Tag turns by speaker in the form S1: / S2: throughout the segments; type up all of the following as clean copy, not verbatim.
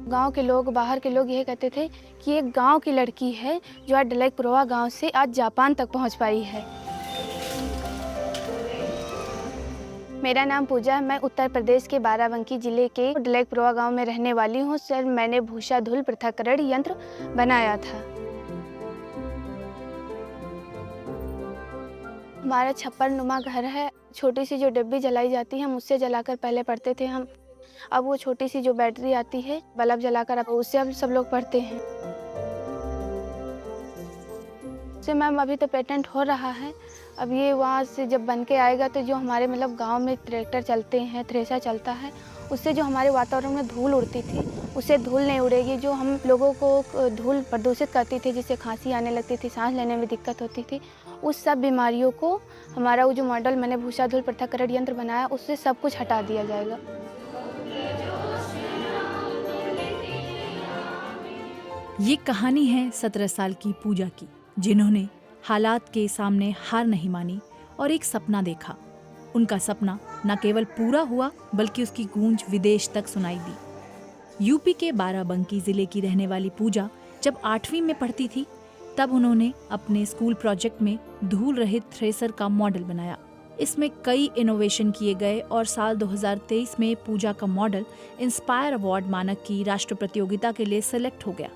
S1: गांव के लोग, बाहर के लोग यही कहते थे कि एक गांव की लड़की है जो आज डलाईपुरवा गांव से आज जापान तक पहुंच पाई है। मेरा नाम पूजा है। मैं उत्तर प्रदेश के बाराबंकी जिले के डलाईपुरवा गांव में रहने वाली हूं। सर, मैंने भूसा धूल पृथक्करण यंत्र बनाया था। हमारा छप्पर नुमा घर है। छोटी सी जो डिब्बी जलाई जाती है, हम उससे जलाकर पहले पढ़ते थे हम। अब वो छोटी सी जो बैटरी आती है, बल्ब जलाकर, अब उससे अब सब लोग पढ़ते हैं। से मैम अभी तो पेटेंट हो रहा है। अब ये वहाँ से जब बन के आएगा तो जो हमारे मतलब गांव में ट्रैक्टर चलते हैं, थ्रेशर चलता है, उससे जो हमारे वातावरण में धूल उड़ती थी, उससे धूल नहीं उड़ेगी। जो हम लोगों को धूल प्रदूषित करती थी, जिससे खांसी आने लगती थी, सांस लेने में दिक्कत होती थी, उस सब बीमारियों को हमारा वो जो मॉडल मैंने भूसा धूल पृथक्करण यंत्र बनाया, उससे सब कुछ हटा दिया जाएगा।
S2: ये कहानी है 17 साल की पूजा की, जिन्होंने हालात के सामने हार नहीं मानी और एक सपना देखा। उनका सपना न केवल पूरा हुआ बल्कि उसकी गूंज विदेश तक सुनाई दी। यूपी के बाराबंकी जिले की रहने वाली पूजा जब 8वीं में पढ़ती थी, तब उन्होंने अपने स्कूल प्रोजेक्ट में धूल रहित थ्रेसर का मॉडल बनाया। इसमें कई इनोवेशन किए गए और साल 2023 में पूजा का मॉडल इंस्पायर अवार्ड मानक की राष्ट्रीय प्रतियोगिता के लिए सिलेक्ट हो गया।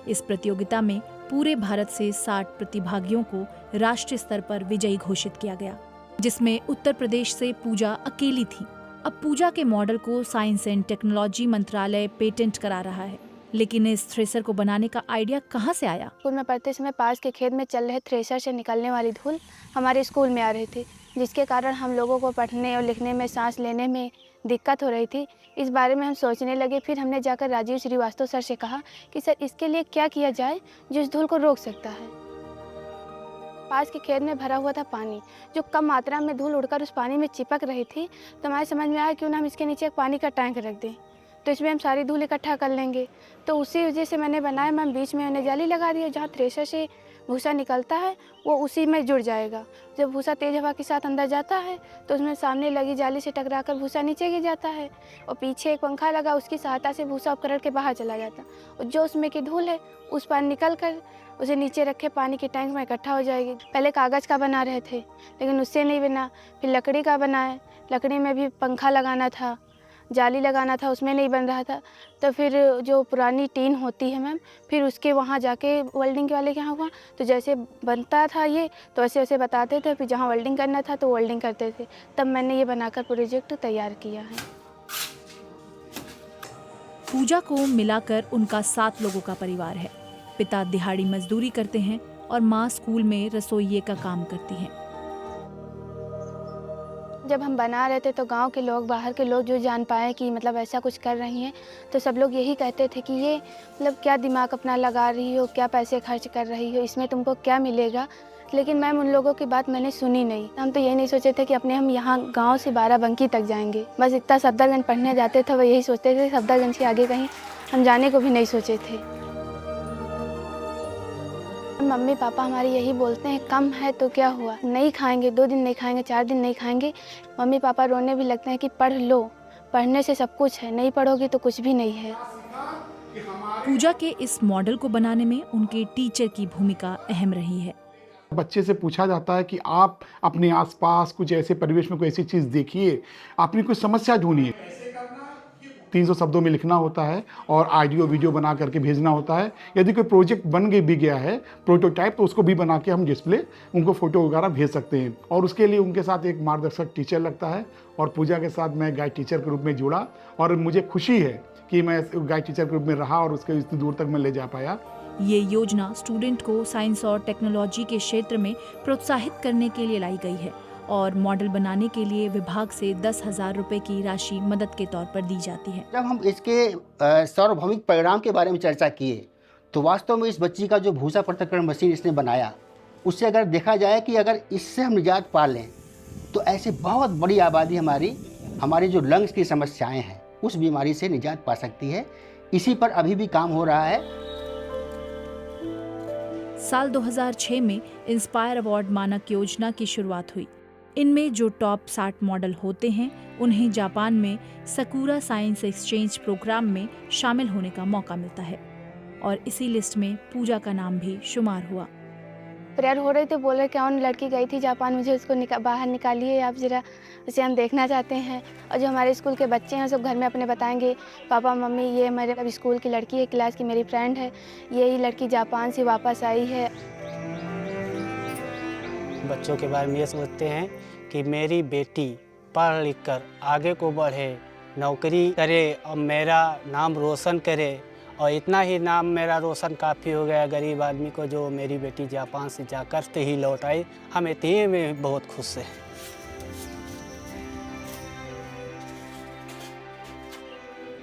S2: इस प्रतियोगिता में पूरे भारत से 60 प्रतिभागियों को राष्ट्रीय स्तर पर विजयी घोषित किया गया, जिसमें उत्तर प्रदेश से पूजा अकेली थी। अब पूजा के मॉडल को साइंस एंड टेक्नोलॉजी मंत्रालय पेटेंट करा रहा है, लेकिन इस थ्रेसर को बनाने का आइडिया कहाँ से आया?
S1: स्कूल में पढ़ते समय पास के खेत में चल रहे थ्रेसर से निकलने वाली धूल हमारे स्कूल में आ रही थी, जिसके कारण हम लोगों को पढ़ने और लिखने में, सांस लेने में दिक्कत हो रही थी। इस बारे में हम सोचने लगे। फिर हमने जाकर राजीव श्रीवास्तव सर से कहा कि सर, इसके लिए क्या किया जाए जो इस धूल को रोक सकता है। पास के खेत में भरा हुआ था पानी, जो कम मात्रा में धूल उड़कर उस पानी में चिपक रही थी। तो हमारे समझ में आया क्यों ना हम इसके नीचे एक पानी का टैंक रख दें, तो इसमें हम सारी धूल इकट्ठा कर लेंगे। तो उसी वजह से मैंने बनाया। मैम, बीच में मैंने जाली लगा दी, जहाँ थ्रेशर से भूसा निकलता है वो उसी में जुड़ जाएगा। जब भूसा तेज हवा के साथ अंदर जाता है तो उसमें सामने लगी जाली से टकराकर भूसा नीचे गिर जाता है, और पीछे एक पंखा लगा, उसकी सहायता से भूसा उपकरण के बाहर चला जाता है, और जो उसमें की धूल है उस पर निकल कर उसे नीचे रखे पानी के टैंक में इकट्ठा हो जाएगी। पहले कागज़ का बना रहे थे, लेकिन उससे नहीं बना। फिर लकड़ी का बनाए, लकड़ी में भी पंखा लगाना था, जाली लगाना था, उसमें नहीं बन रहा था। तो फिर जो पुरानी टीन होती है मैम, फिर उसके वहाँ जाके वेल्डिंग वाले के यहाँ हुआ, तो जैसे बनता था ये तो वैसे वैसे बताते थे। फिर जहाँ वेल्डिंग करना था तो वेल्डिंग करते थे। तब मैंने ये बनाकर प्रोजेक्ट तैयार किया है।
S2: पूजा को मिलाकर उनका 7 लोगों का परिवार है। पिता दिहाड़ी मजदूरी करते हैं और माँ स्कूल में रसोइये का काम करती हैं।
S1: जब हम बना रहे थे तो गांव के लोग, बाहर के लोग जो जान पाए कि मतलब ऐसा कुछ कर रही हैं, तो सब लोग यही कहते थे कि ये मतलब क्या दिमाग अपना लगा रही हो, क्या पैसे खर्च कर रही हो, इसमें तुमको क्या मिलेगा। लेकिन मैम, उन लोगों की बात मैंने सुनी नहीं। हम तो यही नहीं सोचे थे कि हम यहाँ गांव से बाराबंकी तक जाएंगे। बस इतना सफदरगंज पढ़ने जाते थे, वह यही सोचते थे। सफदरगंज के आगे कहीं हम जाने को भी नहीं सोचे थे। मम्मी पापा हमारे यही बोलते हैं, कम है तो क्या हुआ, नहीं खाएंगे, 2 दिन नहीं खाएंगे, 4 दिन नहीं खाएंगे। मम्मी पापा रोने भी लगते हैं कि पढ़ लो, पढ़ने से सब कुछ है, नहीं पढ़ोगी तो कुछ भी नहीं है।
S2: पूजा के इस मॉडल को बनाने में उनके टीचर की भूमिका अहम रही है।
S3: बच्चे से पूछा जाता है कि आप अपने आसपास कुछ ऐसे परिवेश में कोई ऐसी चीज़ देखिए, अपनी कोई समस्या ढूंढिए। 300 शब्दों में लिखना होता है और ऑडियो वीडियो बना करके भेजना होता है। यदि कोई प्रोजेक्ट बन भी गया है, प्रोटोटाइप, तो उसको भी बना के हम डिस्प्ले, उनको फोटो वगैरह भेज सकते हैं। और उसके लिए उनके साथ एक मार्गदर्शक टीचर लगता है, और पूजा के साथ मैं गाइड टीचर के रूप में जुड़ा, और मुझे खुशी है कि मैं गाइड टीचर के रूप में रहा और उसके इतनी दूर तक मैं ले जा पाया।
S2: ये योजना स्टूडेंट को साइंस और टेक्नोलॉजी के क्षेत्र में प्रोत्साहित करने के लिए लाई गई है, और मॉडल बनाने के लिए विभाग से 10,000 रुपए की राशि मदद के तौर पर दी जाती है।
S4: जब हम इसके सार्वभौमिक परिणाम के बारे में चर्चा किए, तो वास्तव में इस बच्ची का जो भूसा पृथक्करण मशीन इसने बनाया, उससे अगर देखा जाए कि अगर इससे हम निजात पा लें, तो ऐसी बहुत बड़ी आबादी हमारी जो लंग्स की समस्याएं हैं, उस बीमारी से निजात पा सकती है। इसी पर अभी भी काम हो रहा है।
S2: साल 2006 में इंस्पायर अवार्ड मानक योजना की शुरुआत हुई। इनमें जो टॉप 60 मॉडल होते हैं उन्हें जापान में सकुरा साइंस एक्सचेंज प्रोग्राम में शामिल होने का मौका मिलता है और इसी लिस्ट में पूजा का नाम भी शुमार हुआ।
S1: प्रेयर हो रहे थे, बोल रहे कौन लड़की गई थी जापान, मुझे उसको बाहर निकालिए आप ज़रा, उसे हम देखना चाहते हैं। और जो हमारे स्कूल के बच्चे हैं सब घर में अपने बताएंगे, पापा मम्मी ये मेरे स्कूल की लड़की है, क्लास की मेरी फ्रेंड है, यही लड़की जापान से वापस आई है।
S5: बच्चों के बारे में ये सोचते हैं कि मेरी बेटी पढ़ लिख कर आगे को बढ़े, नौकरी करे और मेरा नाम रोशन करे। और इतना ही नाम मेरा रोशन काफ़ी हो गया गरीब आदमी को, जो मेरी बेटी जापान से जाकर से ही लौट आई। हम इतने में बहुत खुश हैं।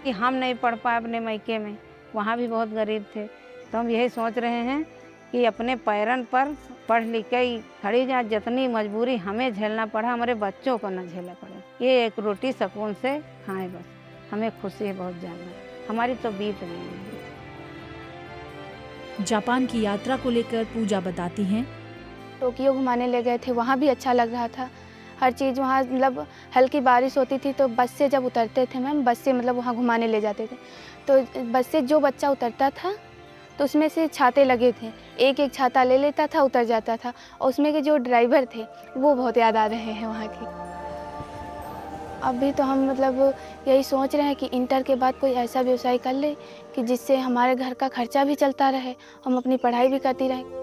S6: कि हम नहीं पढ़ पाए अपने मायके में, वहाँ भी बहुत गरीब थे, तो हम यही सोच रहे हैं कि अपने पैरन पर पढ़ लिख के खड़ी जाए। जितनी मजबूरी हमें झेलना पड़ा, हमारे बच्चों को न झेलना पड़े। ये एक रोटी सुकून से खाएं, बस हमें खुशी है बहुत ज़्यादा, हमारी तो बीत रही है।
S2: जापान की यात्रा को लेकर पूजा बताती हैं,
S1: टोक्यो घुमाने ले गए थे, वहाँ भी अच्छा लग रहा था। हर चीज़ वहाँ मतलब हल्की बारिश होती थी तो बस से जब उतरते थे मैम, बस से मतलब वहाँ घुमाने ले जाते थे, तो बस से जो बच्चा उतरता था तो उसमें से छाते लगे थे, एक एक छाता ले लेता था, उतर जाता था। और उसमें के जो ड्राइवर थे वो बहुत याद आ रहे हैं वहाँ की। अभी तो हम मतलब यही सोच रहे हैं कि इंटर के बाद कोई ऐसा व्यवसाय कर ले कि जिससे हमारे घर का खर्चा भी चलता रहे, हम अपनी पढ़ाई भी करती रहें।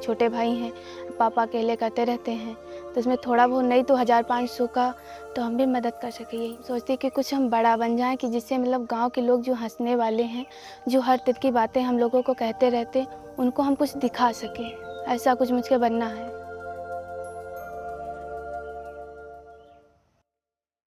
S1: छोटे भाई हैं, पापा अकेले करते रहते हैं, तो इसमें थोड़ा बहुत नहीं तो 1500 का तो हम भी मदद कर सके। यही सोचते कि कुछ हम बड़ा बन जाएं कि जिससे मतलब गांव के लोग जो हंसने वाले हैं, जो हर तरह की बातें हम लोगों को कहते रहते, उनको हम कुछ दिखा सकें। ऐसा कुछ मुझको बनना है।